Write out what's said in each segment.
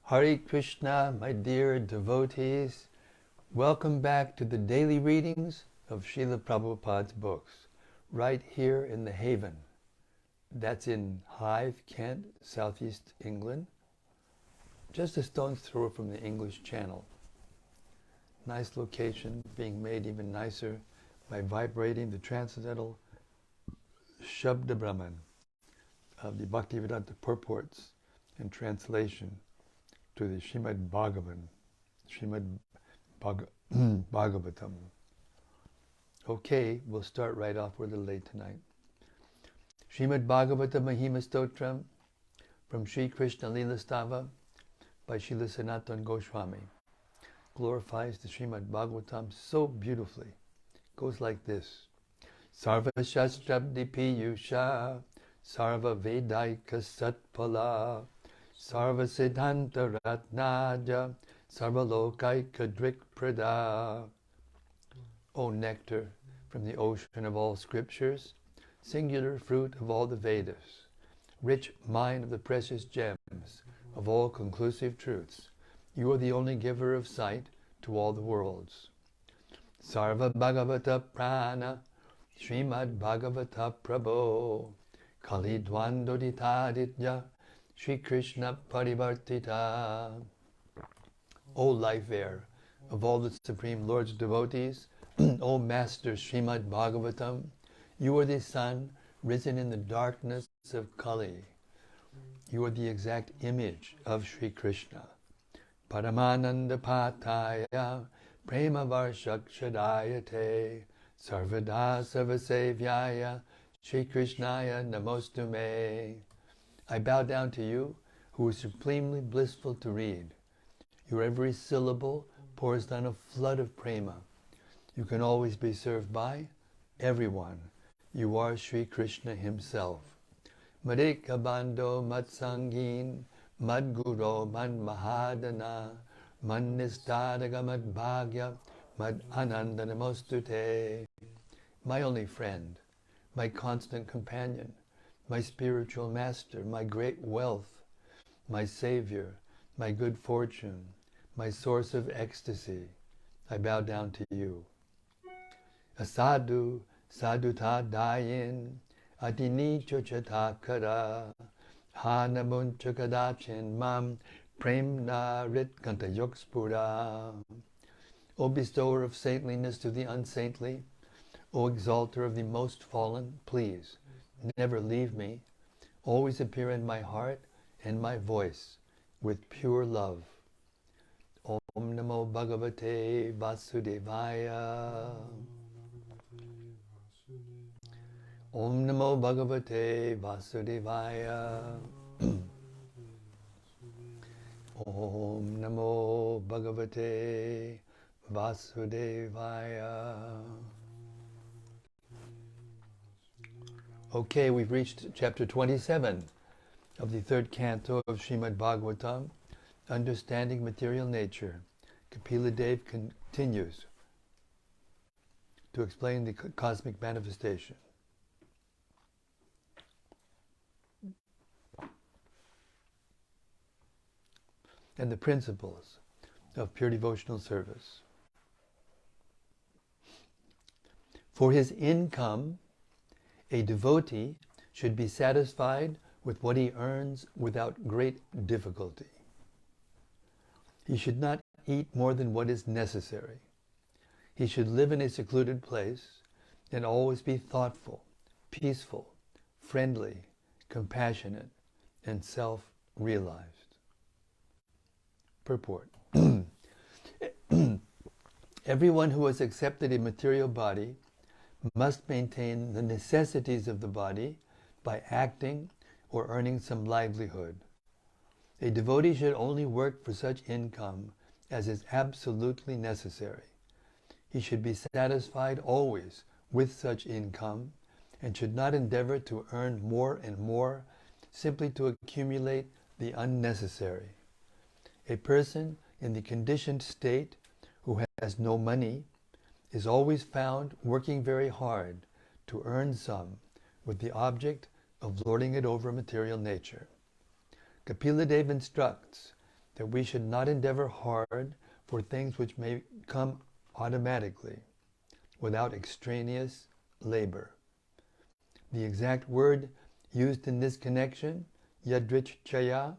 Hare Krishna, my dear devotees. Welcome back to the daily readings of Srila Prabhupada's books, right here in the Haven. That's in Hythe, Kent, southeast England, just a stone's throw from the English Channel. Nice location, being made even nicer by vibrating the transcendental Shabda Brahman of the Bhaktivedanta purports and translation to the Śrīmad-Bhāgavatam. Śrīmad-Bhāgavatam. Okay, we'll start right off. We're a little late tonight. Śrīmad-Bhāgavatam Mahima Stotram from Sri Krishna Lila Stava by Srila Sanatana Goswami. Glorifies the Śrīmad-Bhāgavatam so beautifully. Goes like this. Sarva Shastrabdi Piyusha Sarva Vedaika Satpala Sarva Siddhanta Ratnaja Sarva Lokaika Drik Prada. O nectar from the ocean of all scriptures, singular fruit of all the Vedas, rich mine of the precious gems of all conclusive truths, you are the only giver of sight to all the worlds. Sarva Bhagavata Purāṇa Śrīmad-Bhāgavata Prabho Kali Dvandoditaditya Shri Krishna Parivartita. O life air of all the Supreme Lord's devotees, O Master Śrīmad-Bhāgavatam, you are the sun risen in the darkness of Kali. You are the exact image of Shri Krishna. Paramananda Pataya Prema Varshakshadayate Sarvada Sarvasevyaya Shri Krishnaya Namostume. I bow down to you, who is supremely blissful to read. Your every syllable pours down a flood of prema. You can always be served by everyone. You are Shri Krishna himself. Madhika Bando Matsangin Madguro Mad Mahadana Manistadaga Mad Bhagya Mad Anandanamostute. My only friend, my constant companion, my spiritual master, my great wealth, my savior, my good fortune, my source of ecstasy, I bow down to you. Asadu Saduta Dayin Adini Chochatakara Hanamunchakadachin Mam Premna Ritkanta Yokspura. O bestower of saintliness to the unsaintly, O exalter of the most fallen, please, never leave me. Always appear in my heart and my voice with pure love. Om Namo Bhagavate Vasudevaya. Om Namo Bhagavate Vasudevaya. Om Namo Bhagavate Vasudevaya. Okay, we've reached chapter 27 of the third canto of Śrīmad-Bhāgavatam, Understanding Material Nature. Kapila Dev continues to explain the cosmic manifestation. And the principles of pure devotional service. For his income, a devotee should be satisfied with what he earns without great difficulty. He should not eat more than what is necessary. He should live in a secluded place and always be thoughtful, peaceful, friendly, compassionate, and self-realized. Purport. Everyone who has accepted a material body must maintain the necessities of the body by acting or earning some livelihood. A devotee should only work for such income as is absolutely necessary. He should be satisfied always with such income and should not endeavor to earn more and more simply to accumulate the unnecessary. A person in the conditioned state who has no money is always found working very hard to earn some with the object of lording it over material nature. Kapila Dev instructs that we should not endeavor hard for things which may come automatically, without extraneous labor. The exact word used in this connection, yadrichchaya,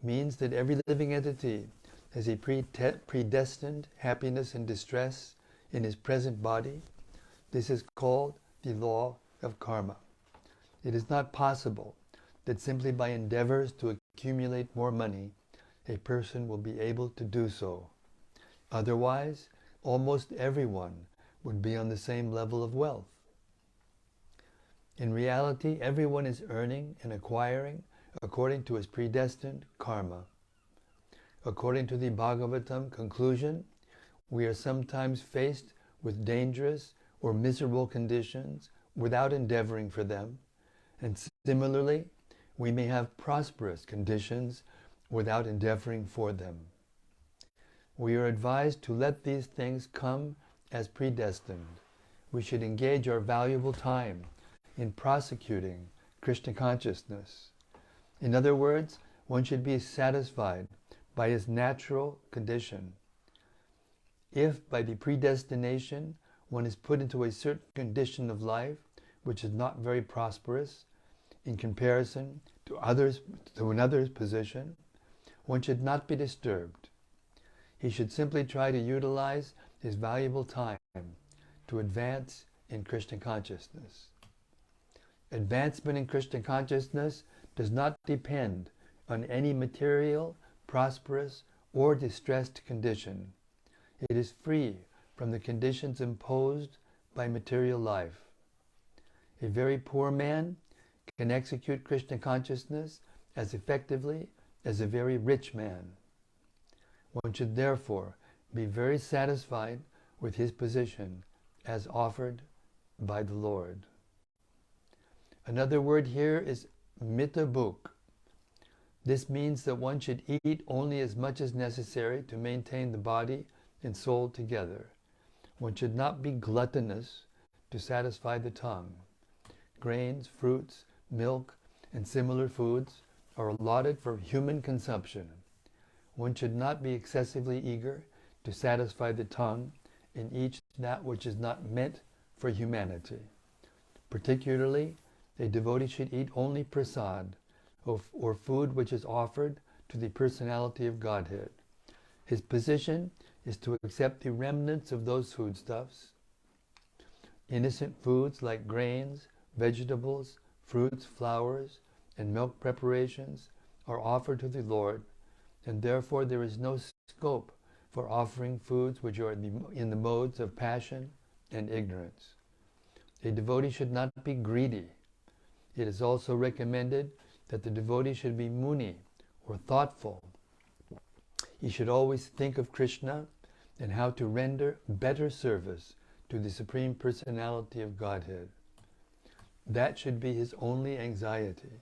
means that every living entity has a predestined happiness and distress in his present body. This is called the law of karma. It is not possible that simply by endeavors to accumulate more money, a person will be able to do so. Otherwise, almost everyone would be on the same level of wealth. In reality, everyone is earning and acquiring according to his predestined karma. According to the Bhāgavatam conclusion, we are sometimes faced with dangerous or miserable conditions without endeavoring for them, and similarly, we may have prosperous conditions without endeavoring for them. We are advised to let these things come as predestined. We should engage our valuable time in prosecuting Krishna consciousness. In other words, one should be satisfied by his natural condition. If by the predestination one is put into a certain condition of life which is not very prosperous in comparison to another's position, one should not be disturbed. He should simply try to utilize his valuable time to advance in Krishna consciousness. Advancement in Krishna consciousness does not depend on any material, prosperous, or distressed condition. It is free from the conditions imposed by material life. A very poor man can execute Krishna consciousness as effectively as a very rich man. One should therefore be very satisfied with his position as offered by the Lord. Another word here is mitabuk. This means that one should eat only as much as necessary to maintain the body and soul together. One should not be gluttonous to satisfy the tongue. Grains, fruits, milk, and similar foods are allotted for human consumption. One should not be excessively eager to satisfy the tongue and eat that which is not meant for humanity. Particularly, a devotee should eat only prasad, or food which is offered to the personality of Godhead. His position is to accept the remnants of those foodstuffs. Innocent foods like grains, vegetables, fruits, flowers, and milk preparations are offered to the Lord, and therefore there is no scope for offering foods which are in the modes of passion and ignorance. A devotee should not be greedy. It is also recommended that the devotee should be muni, or thoughtful. He should always think of Krishna and how to render better service to the Supreme Personality of Godhead. That should be his only anxiety.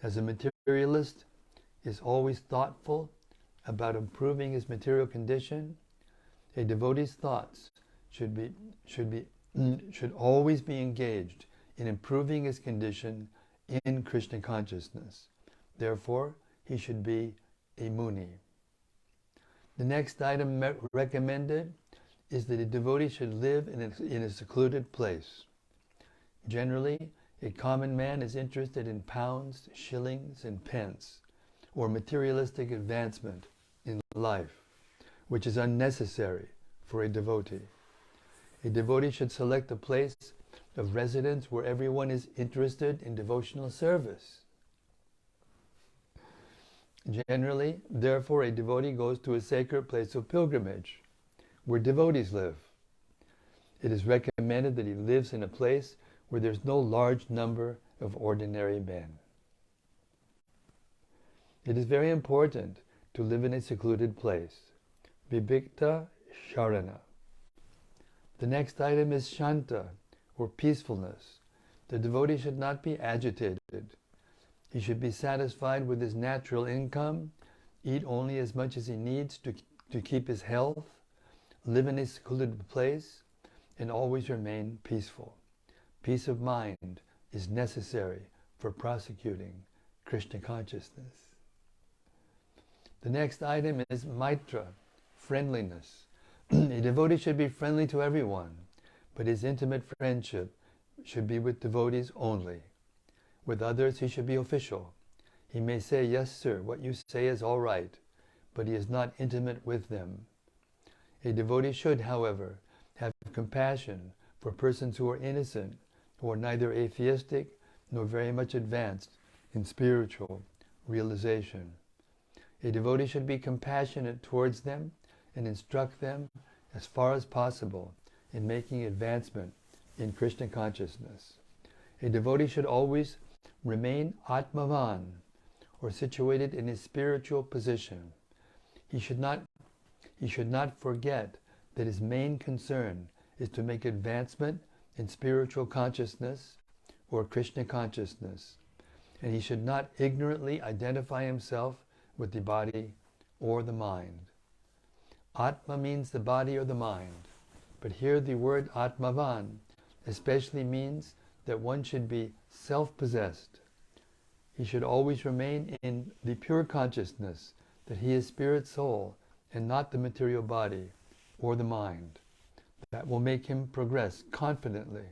As a materialist is always thoughtful about improving his material condition, a devotee's thoughts should always be engaged in improving his condition in Krishna consciousness. Therefore, he should be a muni. The next item recommended is that a devotee should live in a secluded place. Generally, a common man is interested in pounds, shillings, and pence, or materialistic advancement in life, which is unnecessary for a devotee. A devotee should select a place of residence where everyone is interested in devotional service. Generally, therefore, a devotee goes to a sacred place of pilgrimage, where devotees live. It is recommended that he lives in a place where there's no large number of ordinary men. It is very important to live in a secluded place. Vibhikta Sharana. The next item is Shanta, or peacefulness. The devotee should not be agitated. He should be satisfied with his natural income, eat only as much as he needs to keep his health, live in a secluded place, and always remain peaceful. Peace of mind is necessary for prosecuting Krishna consciousness. The next item is Maitra Friendliness. A devotee should be friendly to everyone, but his intimate friendship should be with devotees only. With others he should be official. He may say, "Yes, sir, what you say is all right," but he is not intimate with them. A devotee should, however, have compassion for persons who are innocent, who are neither atheistic nor very much advanced in spiritual realization. A devotee should be compassionate towards them and instruct them as far as possible in making advancement in Krishna consciousness. A devotee should always remain Atmavan, or situated in his spiritual position. He should not forget that his main concern is to make advancement in spiritual consciousness or Krishna consciousness, and he should not ignorantly identify himself with the body or the mind. Atma means the body or the mind, but here the word Atmavan especially means that one should be self-possessed. He should always remain in the pure consciousness that he is spirit soul and not the material body or the mind. That will make him progress confidently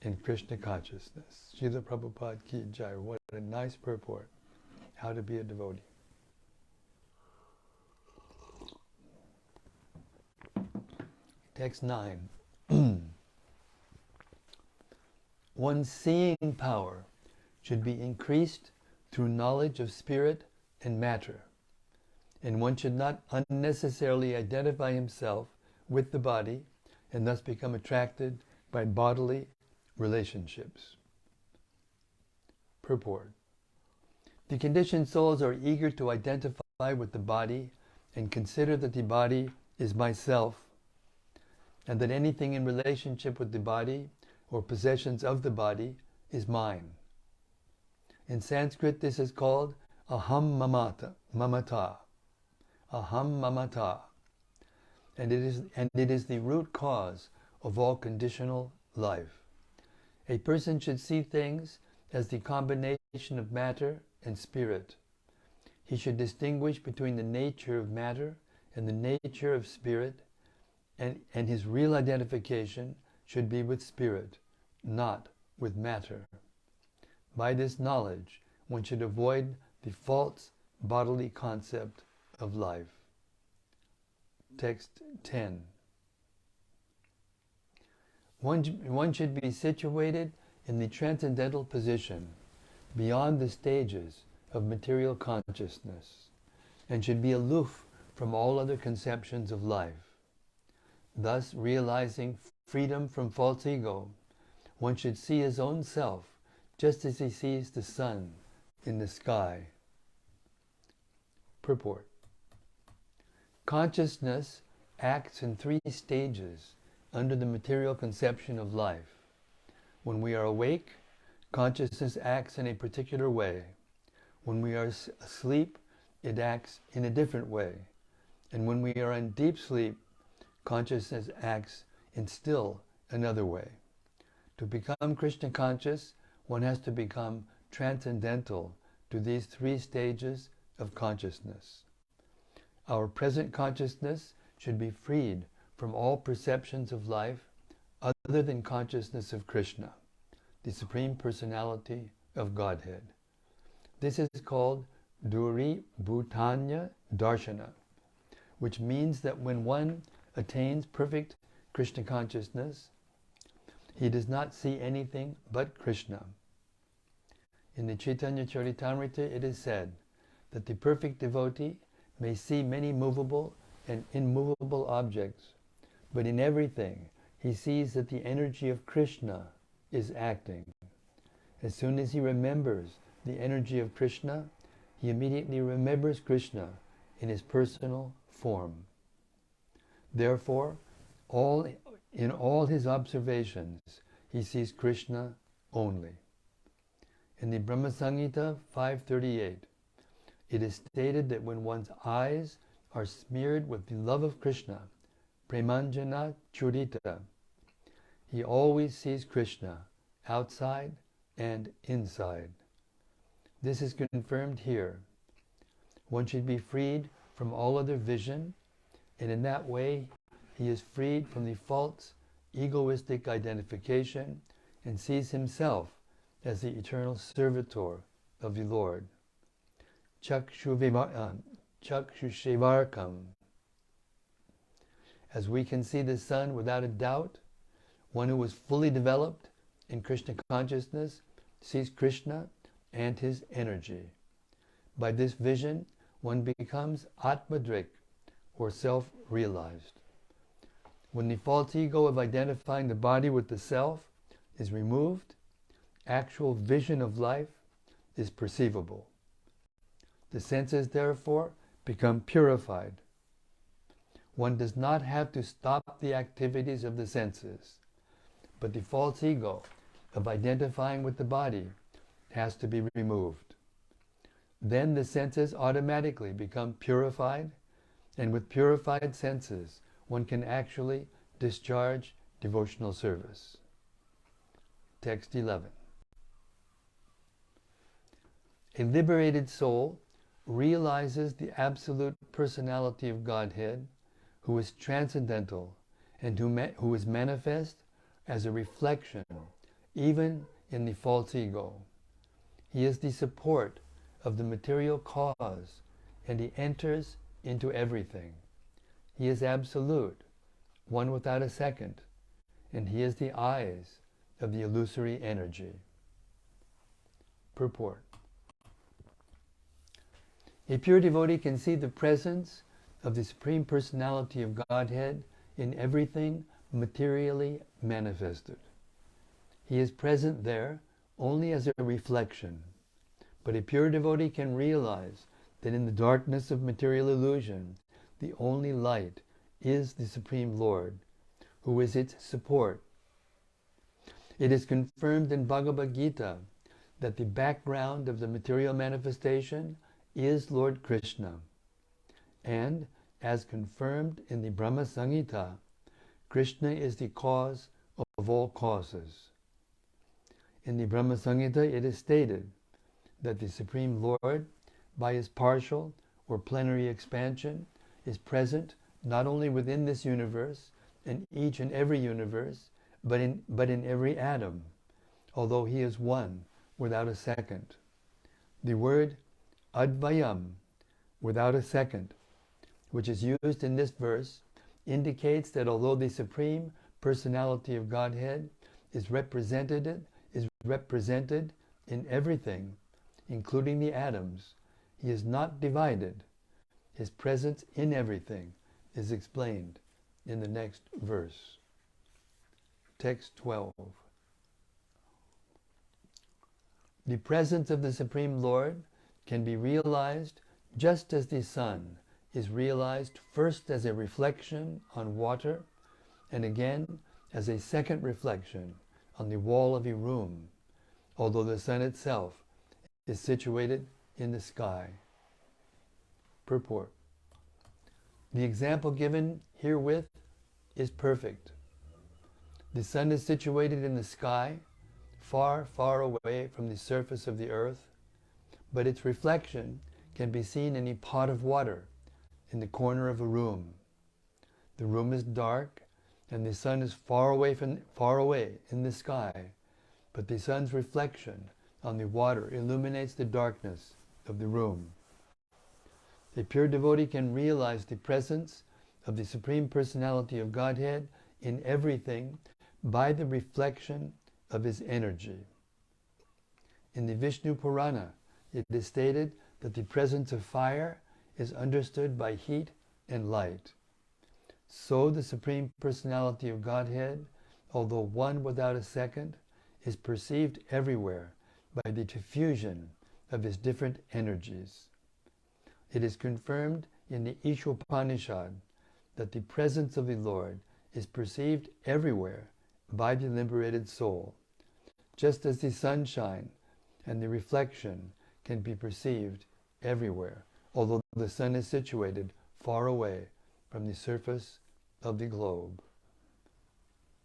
in Krishna consciousness. Srila Prabhupada Ki Jai. What a nice purport. How to be a devotee. Text 9. One's seeing power should be increased through knowledge of spirit and matter, and one should not unnecessarily identify himself with the body and thus become attracted by bodily relationships. Purport. The conditioned souls are eager to identify with the body and consider that the body is myself, and that anything in relationship with the body or possessions of the body is mine. In Sanskrit, this is called aham mamata. Aham mamata. And it is the root cause of all conditional life. A person should see things as the combination of matter and spirit. He should distinguish between the nature of matter and the nature of spirit, and his real identification should be with spirit, not with matter. By this knowledge, one should avoid the false bodily concept of life. Text 10. One should be situated in the transcendental position, beyond the stages of material consciousness, and should be aloof from all other conceptions of life. Thus, realizing freedom from false ego, one should see his own self just as he sees the sun in the sky. Purport. Consciousness acts in 3 stages under the material conception of life. When we are awake, consciousness acts in a particular way. When we are asleep, it acts in a different way. And when we are in deep sleep, consciousness acts in still another way. To become Krishna conscious, one has to become transcendental to these 3 stages of consciousness. Our present consciousness should be freed from all perceptions of life other than consciousness of Krishna, the Supreme Personality of Godhead. This is called Duri Bhutanya Darshana, which means that when one attains perfect Krishna consciousness, he does not see anything but Krishna. In the Chaitanya Charitamrita it is said that the perfect devotee may see many movable and immovable objects, but in everything he sees that the energy of Krishna is acting. As soon as he remembers the energy of Krishna, he immediately remembers Krishna in his personal form. Therefore, in all his observations, he sees Krishna only. In the Brahma Samhita 5.38, it is stated that when one's eyes are smeared with the love of Krishna, Premanjana Churita, he always sees Krishna outside and inside. This is confirmed here. one should be freed from all other vision, and in that way he is freed from the false egoistic identification and sees himself as the eternal servitor of the Lord. Chakshushevarkam. As we can see the sun without a doubt, one who is fully developed in Krishna consciousness sees Krishna and his energy. By this vision, one becomes Atmadrik, or self-realized. When the false ego of identifying the body with the self is removed, actual vision of life is perceivable. The senses, therefore, become purified. One does not have to stop the activities of the senses, but the false ego of identifying with the body has to be removed. Then the senses automatically become purified, and with purified senses, one can actually discharge devotional service. Text 11. A liberated soul realizes the absolute personality of Godhead, who is transcendental and who is manifest as a reflection even in the false ego. He is the support of the material cause, and he enters into everything. He is absolute, one without a second, and he is the eyes of the illusory energy. Purport. A pure devotee can see the presence of the Supreme Personality of Godhead in everything materially manifested. He is present there only as a reflection, but a pure devotee can realize that in the darkness of material illusion, the only light is the Supreme Lord, who is its support. It is confirmed in Bhagavad Gita that the background of the material manifestation is Lord Krishna, and as confirmed in the Brahma Samhita, Krishna is the cause of all causes. In the Brahma Samhita it is stated that the Supreme Lord, by his partial or plenary expansion, is present not only within this universe and each and every universe, but in every atom, although he is one without a second. The word advayam, without a second, which is used in this verse, indicates that although the Supreme Personality of Godhead is represented in everything, including the atoms, he is not divided. His presence in everything is explained in the next verse. Text 12. The presence of the Supreme Lord can be realized just as the sun is realized first as a reflection on water and again as a second reflection on the wall of a room, although the sun itself is situated in the sky. Purport. The example given herewith is perfect. The sun is situated in the sky, far, far away from the surface of the earth, but its reflection can be seen in a pot of water in the corner of a room. The room is dark, and the sun is far away in the sky, but the sun's reflection on the water illuminates the darkness of the room. A pure devotee can realize the presence of the Supreme Personality of Godhead in everything by the reflection of his energy. In the Vishnu Purāṇa, it is stated that the presence of fire is understood by heat and light. So the Supreme Personality of Godhead, although one without a second, is perceived everywhere by the diffusion of his different energies. It is confirmed in the Ishopanishad that the presence of the Lord is perceived everywhere by the liberated soul, just as the sunshine and the reflection can be perceived everywhere, although the sun is situated far away from the surface of the globe.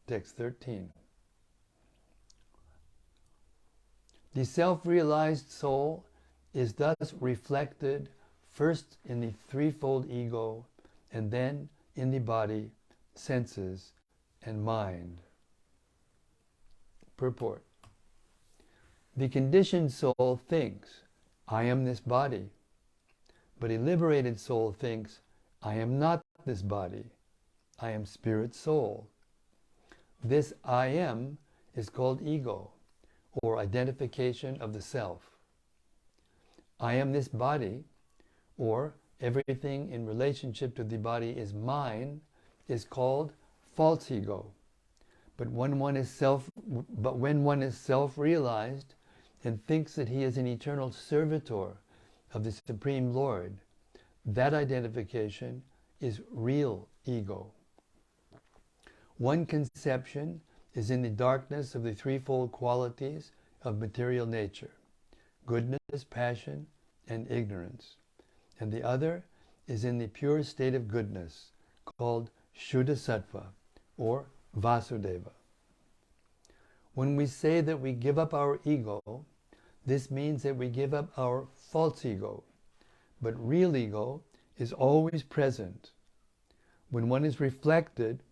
Text 13. The self-realized soul is thus reflected first in the threefold ego, and then in the body, senses, and mind. Purport. The conditioned soul thinks, I am this body. But a liberated soul thinks, I am not this body. I am spirit soul. This I am is called ego, or identification of the self. I am this body, or everything in relationship to the body is mine, is called false ego. But when one is self-realized and thinks that he is an eternal servitor of the Supreme Lord, that identification is real ego. One conception is in the darkness of the threefold qualities of material nature, goodness, passion, and ignorance. And the other is in the pure state of goodness, called Shuddha Sattva, or Vasudeva. When we say that we give up our ego, this means that we give up our false ego. But real ego is always present. When one is reflected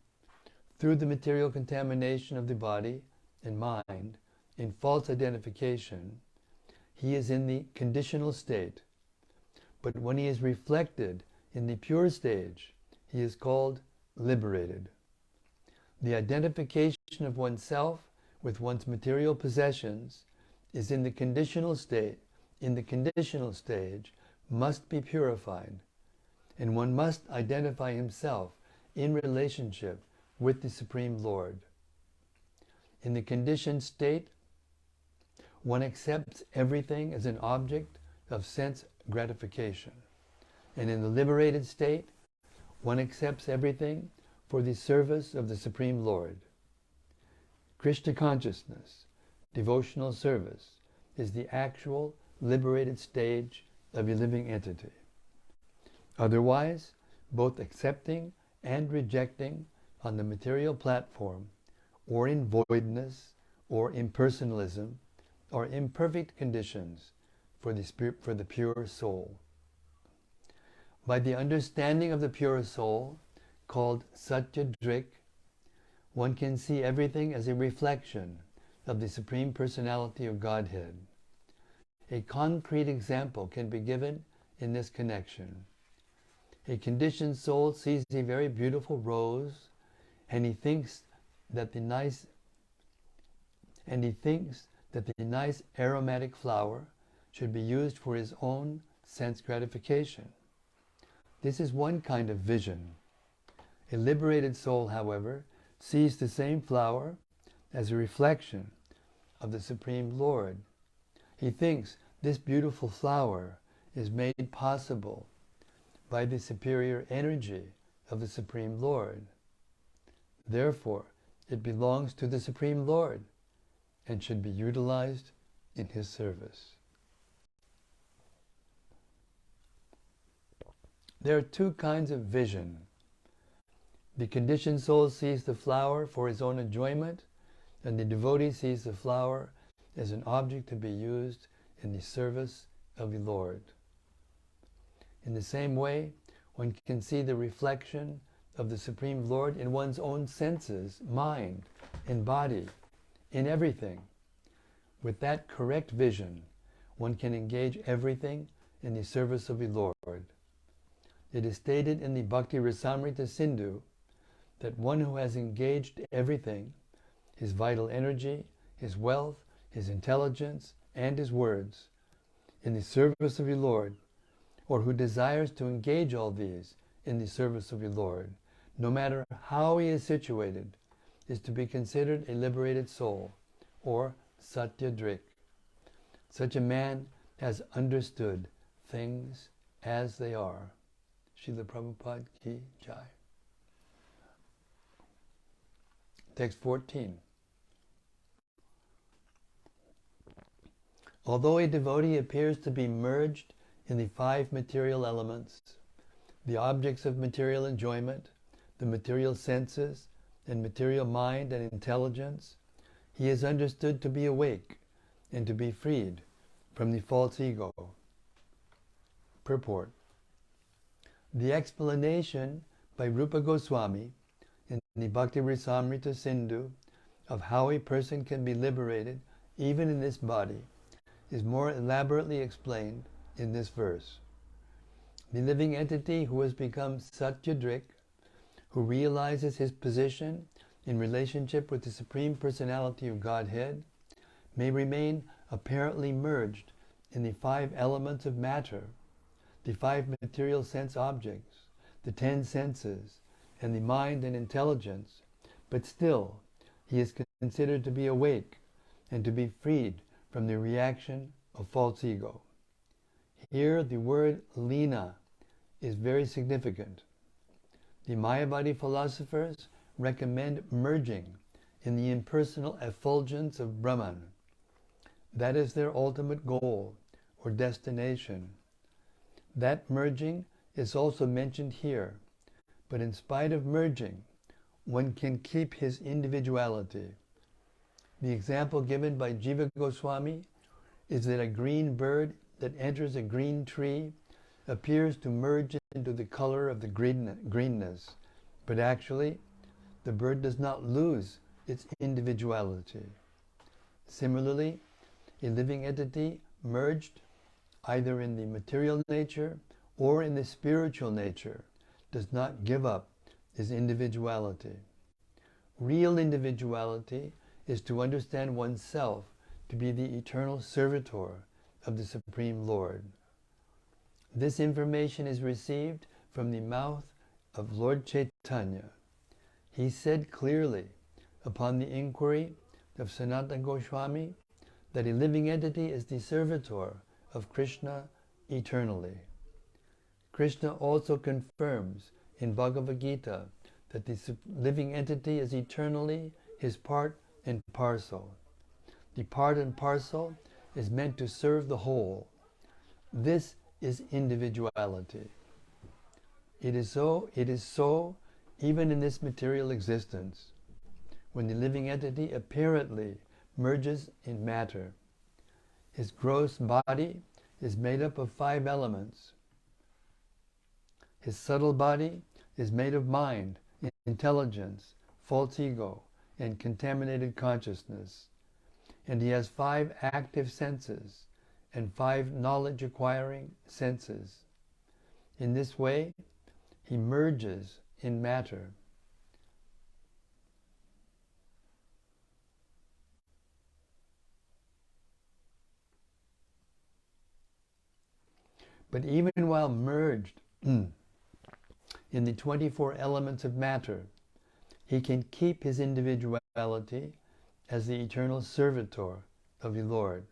through the material contamination of the body and mind in false identification, he is in the conditional state. But when he is reflected in the pure stage, he is called liberated. The identification of oneself with one's material possessions is in the conditional state. In the conditional stage, must be purified, and one must identify himself in relationship with the Supreme Lord. In the conditioned state, one accepts everything as an object of sense gratification. And in the liberated state, one accepts everything for the service of the Supreme Lord. Krishna consciousness, devotional service, is the actual liberated stage of a living entity. Otherwise, both accepting and rejecting on the material platform, or in voidness, or impersonalism, are imperfect conditions for the pure soul. By the understanding of the pure soul, called Satya Drik, one can see everything as a reflection of the Supreme Personality of Godhead. A concrete example can be given in this connection. A conditioned soul sees a very beautiful rose, and he thinks that the nice aromatic flower should be used for his own sense gratification. This is one kind of vision. A liberated soul, however, sees the same flower as a reflection of the Supreme Lord. He thinks this beautiful flower is made possible by the superior energy of the Supreme Lord. Therefore, it belongs to the Supreme Lord and should be utilized in his service. There are two kinds of vision. The conditioned soul sees the flower for his own enjoyment, and the devotee sees the flower as an object to be used in the service of the Lord. In the same way, one can see the reflection of the Supreme Lord in one's own senses, mind, and body, in everything. With that correct vision, one can engage everything in the service of the Lord. It is stated in the Bhakti Rasamrita Sindhu that one who has engaged everything, his vital energy, his wealth, his intelligence, and his words, in the service of the Lord, or who desires to engage all these in the service of the Lord, no matter how he is situated, is to be considered a liberated soul, or Satya Drik. Such a man has understood things as they are. Srila Prabhupada Ki Jai. Text 14. Although a devotee appears to be merged in the five material elements, the objects of material enjoyment, the material senses, and material mind and intelligence, he is understood to be awake and to be freed from the false ego. Purport. The explanation by Rupa Goswami in the Bhakti Rasamrita Sindhu of how a person can be liberated even in this body is more elaborately explained in this verse. The living entity who has become Satyadrik, who realizes his position in relationship with the Supreme Personality of Godhead, may remain apparently merged in the 5 elements of matter, the 5 material sense objects, the 10 senses, and the mind and intelligence, but still he is considered to be awake and to be freed from the reaction of false ego. Here the word lina is very significant. The Mayavadi philosophers recommend merging in the impersonal effulgence of Brahman. That is their ultimate goal or destination. That merging is also mentioned here, but in spite of merging, one can keep his individuality. The example given by Jiva Goswami is that a green bird that enters a green tree appears to merge into the color of the greenness, but actually the bird does not lose its individuality. Similarly, a living entity merged either in the material nature or in the spiritual nature does not give up his individuality. Real individuality is to understand oneself to be the eternal servitor of the Supreme Lord. This information is received from the mouth of Lord Chaitanya. He said clearly, upon the inquiry of Sanatana Goswami, that a living entity is the servitor of Krishna eternally. Krishna also confirms in Bhagavad Gita that the living entity is eternally his part and parcel. The part and parcel is meant to serve the whole. This is individuality. It is so even in this material existence, when the living entity apparently merges in matter. His gross body is made up of 5 elements. His subtle body is made of mind, intelligence, false ego, and contaminated consciousness. And he has 5 active senses and 5 knowledge-acquiring senses. In this way, he merges in matter. But even while merged in the 24 elements of matter, he can keep his individuality as the eternal servitor of the Lord,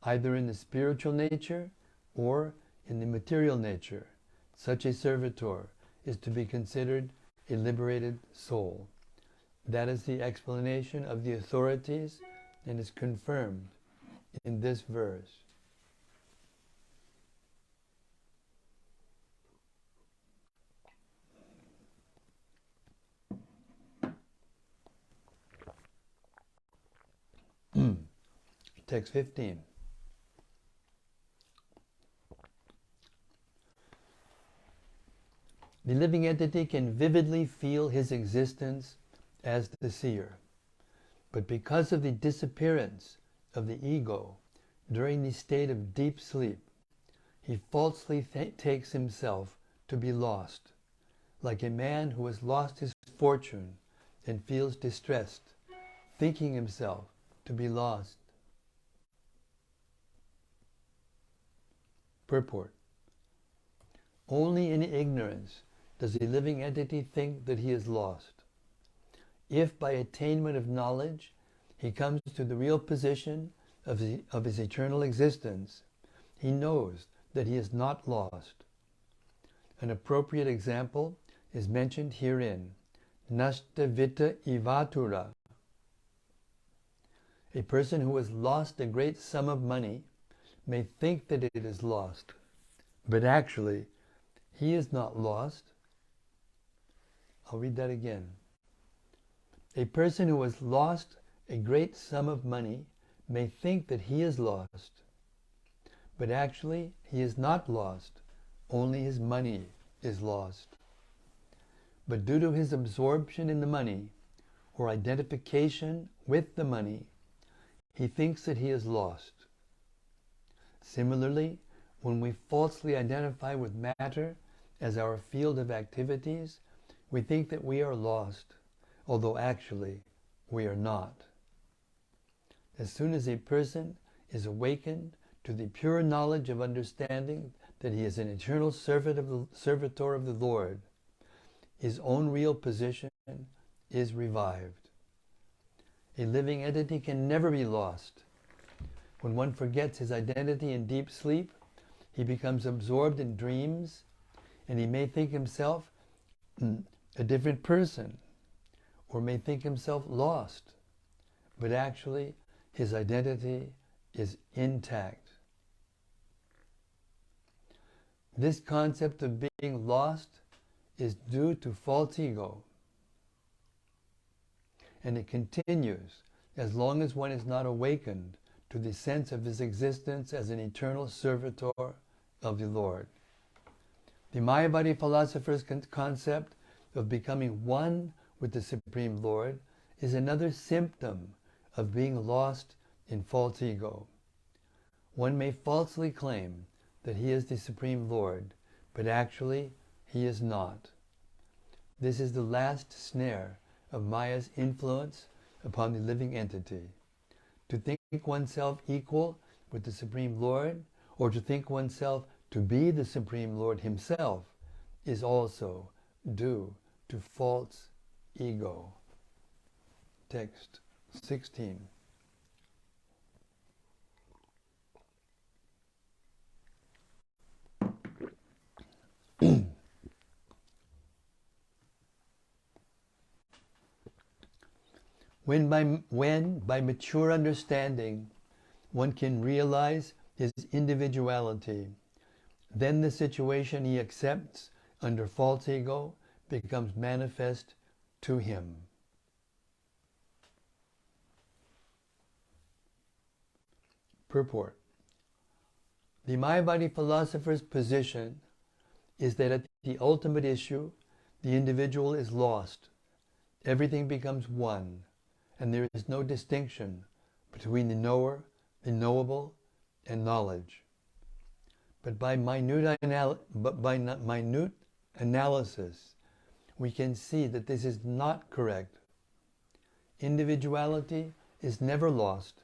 either in the spiritual nature or in the material nature. Such a servitor is to be considered a liberated soul. That is the explanation of the authorities and is confirmed in this verse. Text 15. The living entity can vividly feel his existence as the seer, but because of the disappearance of the ego during the state of deep sleep, he falsely takes himself to be lost, like a man who has lost his fortune and feels distressed, thinking himself to be lost. Purport. Only in ignorance does a living entity think that he is lost. If by attainment of knowledge he comes to the real position of his eternal existence, he knows that he is not lost. An appropriate example is mentioned herein, Nashta Vita Ivatura. A person who has lost a great sum of money may think that it is lost, but actually he is not lost. I'll read that again. A person who has lost a great sum of money may think that he is lost, but actually he is not lost, only his money is lost. But due to his absorption in the money, or identification with the money, he thinks that he is lost. Similarly, when we falsely identify with matter as our field of activities, we think that we are lost, although actually we are not. As soon as a person is awakened to the pure knowledge of understanding that he is an eternal servitor of the Lord, his own real position is revived. A living entity can never be lost. When one forgets his identity in deep sleep, he becomes absorbed in dreams, and he may think himself a different person, or may think himself lost, but actually his identity is intact. This concept of being lost is due to false ego, and it continues as long as one is not awakened to the sense of his existence as an eternal servitor of the Lord. The Mayavadi philosopher's concept of becoming one with the Supreme Lord is another symptom of being lost in false ego. One may falsely claim that he is the Supreme Lord, but actually he is not. This is the last snare of Maya's influence upon the living entity. To think oneself equal with the Supreme Lord, or to think oneself to be the Supreme Lord himself, is also due to false ego. Text 16. When by mature understanding one can realize his individuality, then the situation he accepts under false ego becomes manifest to him. Purport. The Mayavadi philosopher's position is that at the ultimate issue, the individual is lost. Everything becomes one, and there is no distinction between the knower, the knowable, and knowledge. But by minute analysis, we can see that this is not correct. Individuality is never lost,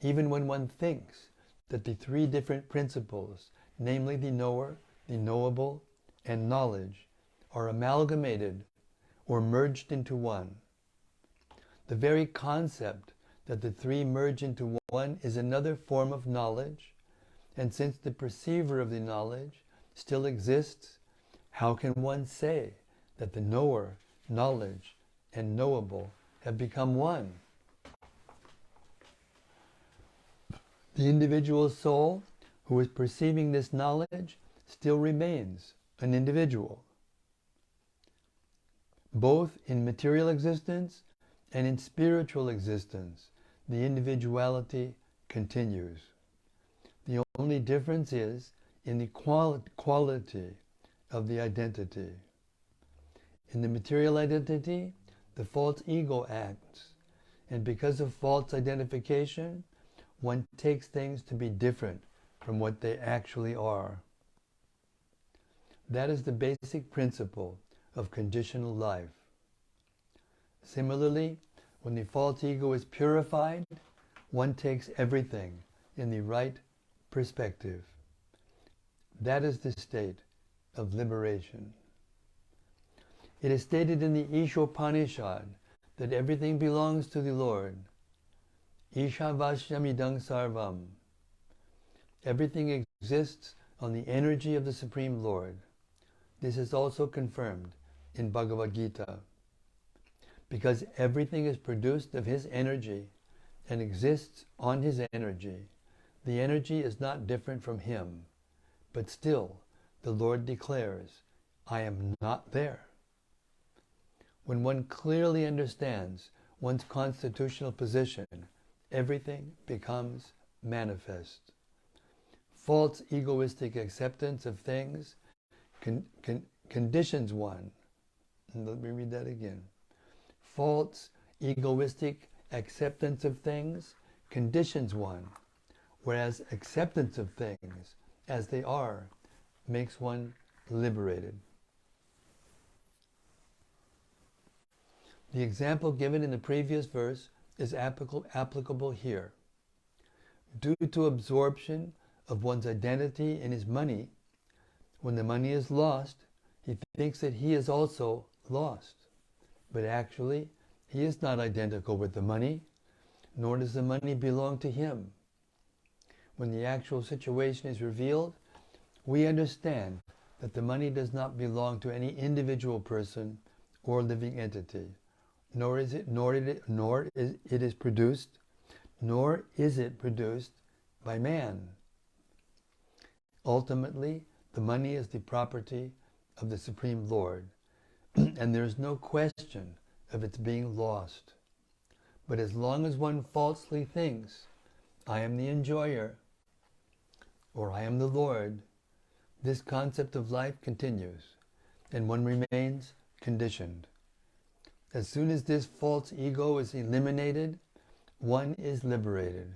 even when one thinks that the three different principles, namely the knower, the knowable, and knowledge, are amalgamated or merged into one. The very concept that the three merge into one is another form of knowledge, and since the perceiver of the knowledge still exists, how can one say that the knower, knowledge, and knowable have become one? The individual soul who is perceiving this knowledge still remains an individual, both in material existence and in spiritual existence. The individuality continues. The only difference is in the quality of the identity. In the material identity, the false ego acts, and because of false identification, one takes things to be different from what they actually are. That is the basic principle of conditional life. Similarly, when the false ego is purified, one takes everything in the right perspective. That is the state of liberation. It is stated in the Ishopanishad that everything belongs to the Lord. Ishavashyamidang sarvam. Everything exists on the energy of the Supreme Lord. This is also confirmed in Bhagavad Gita. Because everything is produced of His energy and exists on His energy, the energy is not different from Him, but still the Lord declares, I am not there. When one clearly understands one's constitutional position, everything becomes manifest. False egoistic acceptance of things conditions one. And let me read that again. False, egoistic acceptance of things conditions one, whereas acceptance of things as they are makes one liberated. The example given in the previous verse is applicable here. Due to absorption of one's identity in his money, when the money is lost, he thinks that he is also lost. But actually, he is not identical with the money, nor does the money belong to him. When the actual situation is revealed, we understand that the money does not belong to any individual person or living entity, nor is it produced by man. Ultimately, the money is the property of the Supreme Lord, and there is no question of its being lost. But as long as one falsely thinks, I am the enjoyer, or I am the Lord, this concept of life continues, and one remains conditioned. As soon as this false ego is eliminated, one is liberated.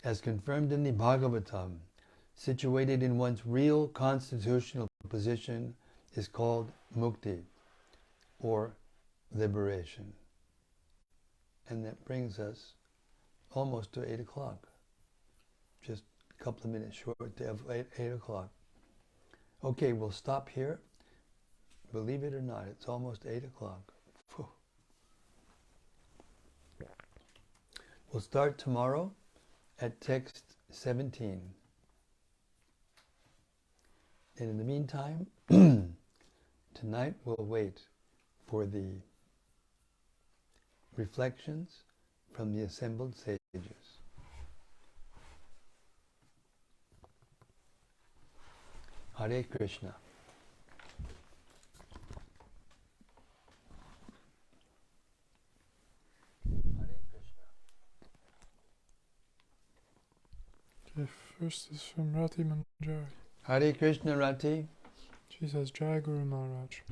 As confirmed in the Bhāgavatam, situated in one's real constitutional position is called mukti, or liberation. And that brings us almost to 8 o'clock. Just a couple of minutes short of 8 o'clock. Okay, we'll stop here. Believe it or not, it's almost 8 o'clock. Phew. We'll start tomorrow at text 17. And in the meantime, tonight we'll wait for the reflections from the assembled sages. Hare Krishna. Hare Krishna. Okay, first is from Rati Manjari. Hare Krishna, Rati. She says, Jai Guru Maharaj.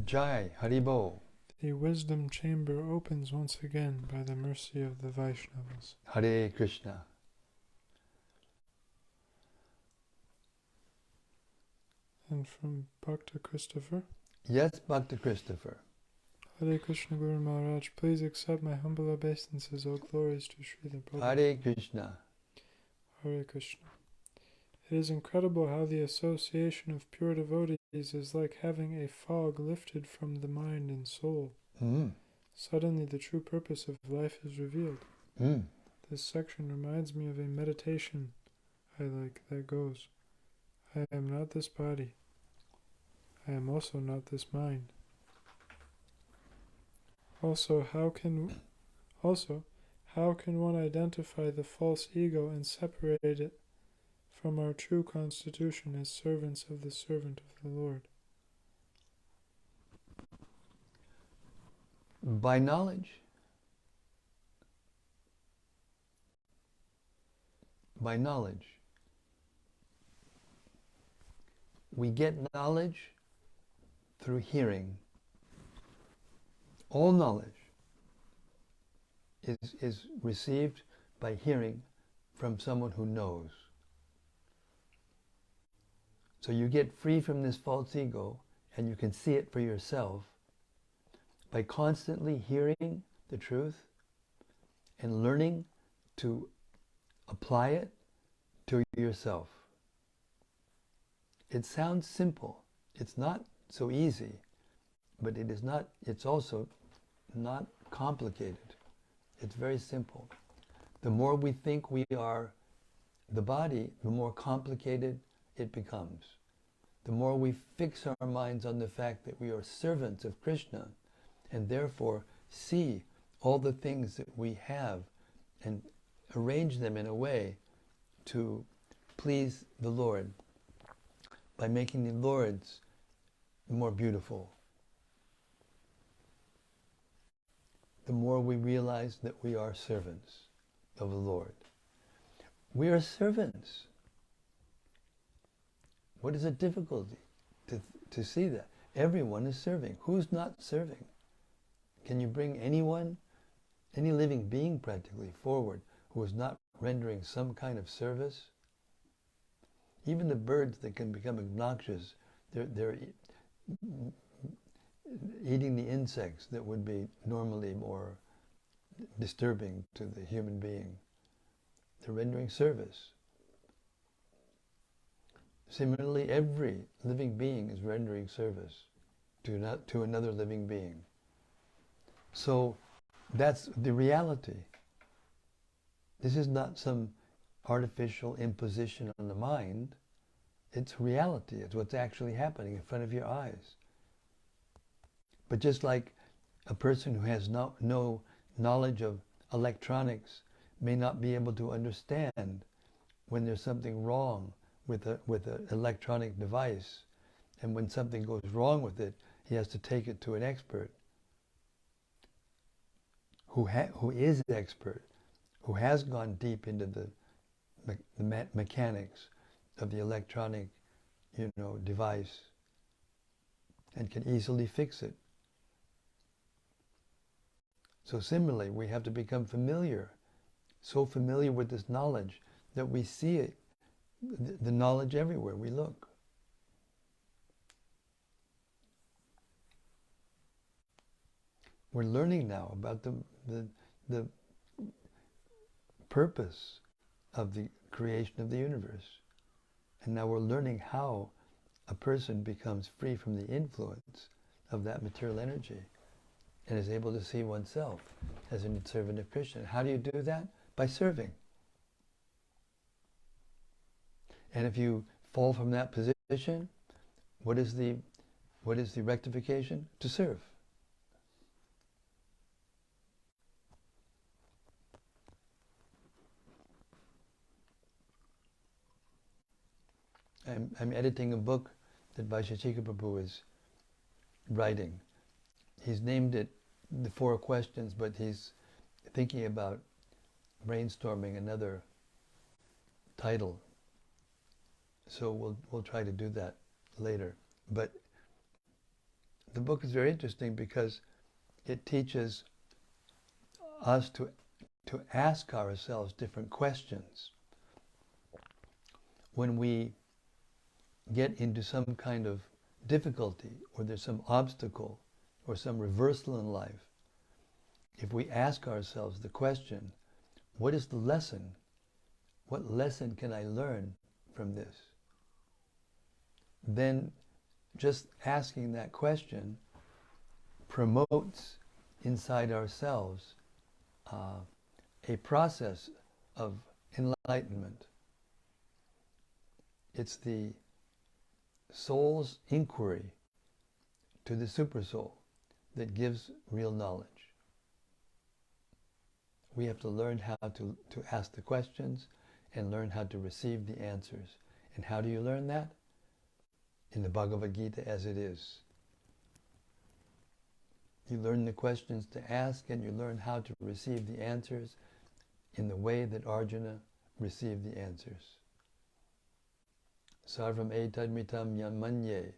Jai, Haribo. The wisdom chamber opens once again by the mercy of the Vaishnavas. Hare Krishna. And from Bhakta Christopher. Yes, Bhakta Christopher. Hare Krishna Guru Maharaj, please accept my humble obeisances, O glories to Srila Prabhupada. Hare Krishna. Hare Krishna. It is incredible how the association of pure devotees is like having a fog lifted from the mind and soul. Suddenly the true purpose of life is revealed. This section reminds me of a meditation I like that goes, I am not this body. I am also not this mind. Also, how can one identify the false ego and separate it from our true constitution as servants of the servant of the Lord? By knowledge. By knowledge. We get knowledge through hearing. All knowledge is received by hearing from someone who knows. So you get free from this false ego, and you can see it for yourself by constantly hearing the truth and learning to apply it to yourself. It sounds simple. It's not so easy, but it is not. It's also not complicated. It's very simple. The more we think we are the body, the more complicated it becomes. The more we fix our minds on the fact that we are servants of Krishna, and therefore see all the things that we have and arrange them in a way to please the Lord by making the Lord's more beautiful. The more we realize that we are servants of the Lord. We are servants. What is the difficulty to to see that. Everyone is serving. Who's not serving? Can you bring anyone, any living being practically, forward who is not rendering some kind of service? Even the birds that can become obnoxious, they're eating the insects that would be normally more disturbing to the human being. They're rendering service. Similarly, every living being is rendering service to another living being. So that's the reality. This is not some artificial imposition on the mind. It's reality. It's what's actually happening in front of your eyes. But just like a person who has no knowledge of electronics may not be able to understand when there's something wrong with an electronic device, and when something goes wrong with it, he has to take it to an expert who is the expert, who has gone deep into the mechanics of the electronic, device, and can easily fix it. So similarly, we have to become so familiar with this knowledge that we see it, the knowledge everywhere we look. We're learning now about the purpose of the creation of the universe. And now we're learning how a person becomes free from the influence of that material energy and is able to see oneself as a servant of Krishna. How do you do that? By serving. And if you fall from that position, what is the rectification? To serve. I'm editing a book that Vaisheshika Prabhu is writing. He's named it The Four Questions, but he's thinking about brainstorming another title. So we'll try to do that later. But the book is very interesting because it teaches us to ask ourselves different questions. When we get into some kind of difficulty, or there's some obstacle, or some reversal in life, if we ask ourselves the question, what is the lesson? What lesson can I learn from this? Then just asking that question promotes inside ourselves a process of enlightenment. It's the soul's inquiry to the supersoul that gives real knowledge. We have to learn how to ask the questions and learn how to receive the answers. And how do you learn that? In the Bhagavad Gita as it is. You learn the questions to ask, and you learn how to receive the answers in the way that Arjuna received the answers. Sarvam etadmitam yamanye.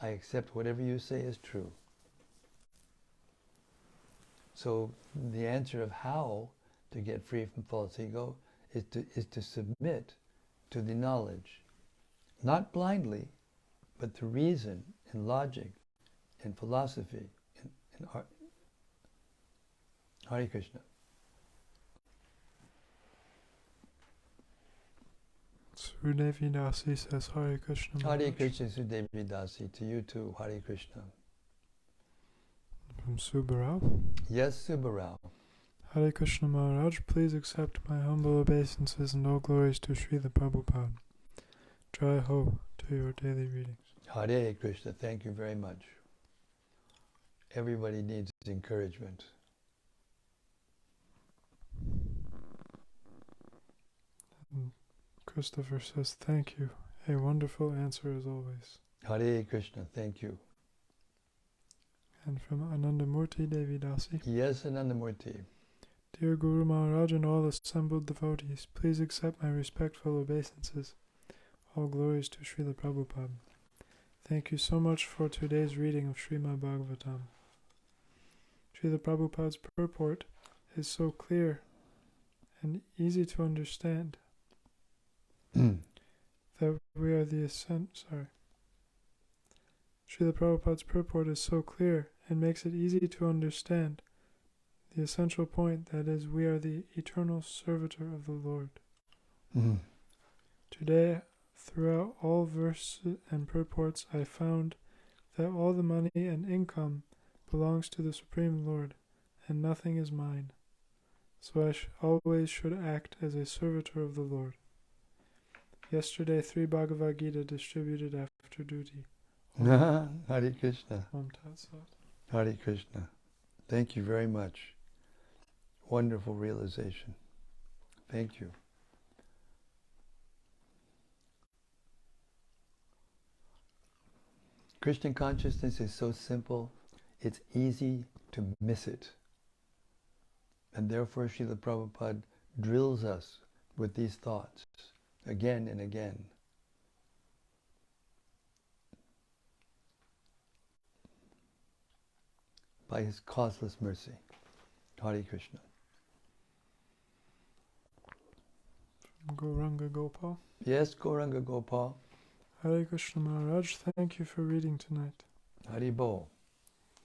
I accept whatever you say is true. So the answer of how to get free from false ego is to submit to the knowledge. Not blindly, but through reason and logic and philosophy and art. Hare Krishna. Sudevi Dasi says Hare Krishna. Hare Krishna, Sudevi Dasi. To you too, Hare Krishna. From Subbarao. Yes, Subbarao. Hare Krishna Maharaj, please accept my humble obeisances and all glories to Srila Prabhupada. Jai Ho to your daily readings. Hare Krishna, thank you very much. Everybody needs encouragement. And Christopher says, thank you. A wonderful answer as always. Hare Krishna, thank you. And from Anandamurti Devi Dasi. Yes, Anandamurti. Dear Guru Maharaj and all assembled devotees, please accept my respectful obeisances. All glories to Srila Prabhupada. Thank you so much for today's reading of Śrīmad-Bhāgavatam. Srila Prabhupada's purport is so clear and easy to understand that we are the Srila Prabhupada's purport is so clear and makes it easy to understand the essential point, that is, we are the eternal servitor of the Lord. Today, throughout all verses and purports, I found that all the money and income belongs to the Supreme Lord, and nothing is mine. So I always should act as a servitor of the Lord. Yesterday, 3 Bhagavad Gita distributed after duty. Hare Krishna. Hare Krishna. Thank you very much. Wonderful realization. Thank you. Christian consciousness is so simple, it's easy to miss it. And therefore Srila Prabhupada drills us with these thoughts again and again. By his causeless mercy. Hare Krishna. Gauranga Gopal. Yes, Gauranga Gopal. Hare Krishna Maharaj, thank you for reading tonight. Hari Bol.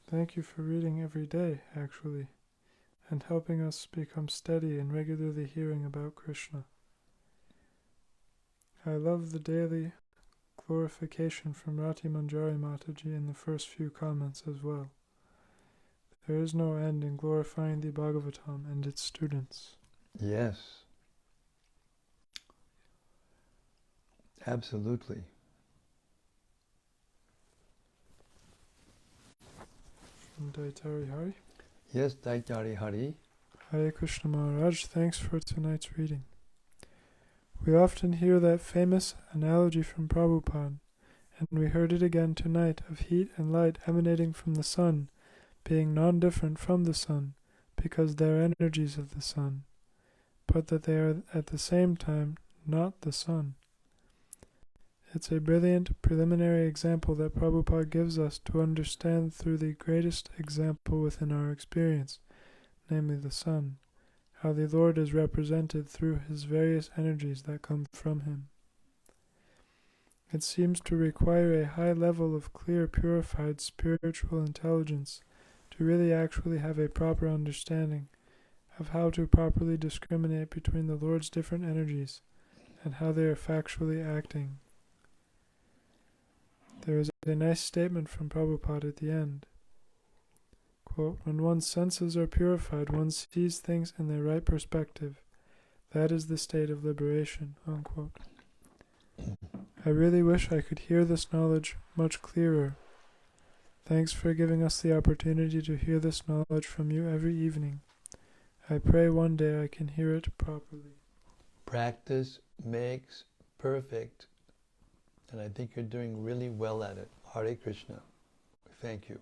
Thank you for reading every day, actually, and helping us become steady and regularly hearing about Krishna. I love the daily glorification from Rati Manjari Mataji in the first few comments as well. There is no end in glorifying the Bhagavatam and its students. Yes. Absolutely. From Daitari Hari. Yes, Daitari Hari. Hare Krishna Maharaj, thanks for tonight's reading. We often hear that famous analogy from Prabhupada, and we heard it again tonight of heat and light emanating from the sun, being non-different from the sun, because they are energies of the sun, but that they are at the same time not the sun. It's a brilliant preliminary example that Prabhupada gives us to understand through the greatest example within our experience, namely the sun, how the Lord is represented through his various energies that come from him. It seems to require a high level of clear, purified spiritual intelligence to really actually have a proper understanding of how to properly discriminate between the Lord's different energies and how they are factually acting. There is a nice statement from Prabhupada at the end. Quote, when one's senses are purified, one sees things in their right perspective. That is the state of liberation. Unquote. I really wish I could hear this knowledge much clearer. Thanks for giving us the opportunity to hear this knowledge from you every evening. I pray one day I can hear it properly. Practice makes perfect. And I think you're doing really well at it. Hare Krishna. Thank you.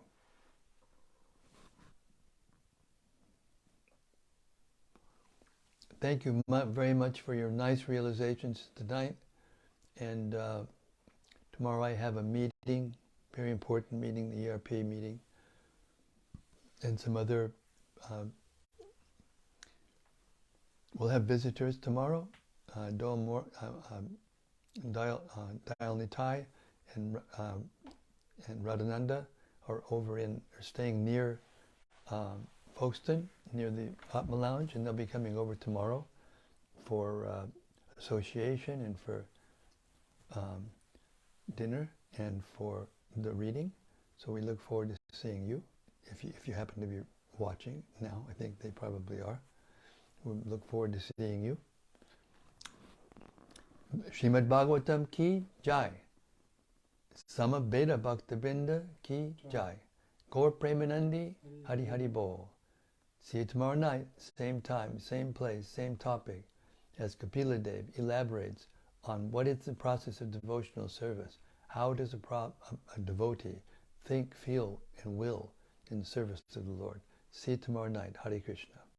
Thank you very much for your nice realizations tonight. And tomorrow I have a meeting, very important meeting, the ERP meeting, and some other, we'll have visitors tomorrow. Dial Nitai and Radhananda are staying near Folkestone, near the Atma Lounge, and they'll be coming over tomorrow for association and for dinner and for the reading. So we look forward to seeing you. If you happen to be watching now, I think they probably are. We look forward to seeing you. Śrīmad-Bhāgavatam ki jai. Sama Beda Bhakta-vrinda ki jai. Gaur Premanandi Hari Hari Bol. See you tomorrow night, same time, same place, same topic, as Kapila Dev elaborates on what is the process of devotional service. How does a devotee think, feel, and will in service to the Lord? See you tomorrow night. Hare Krishna.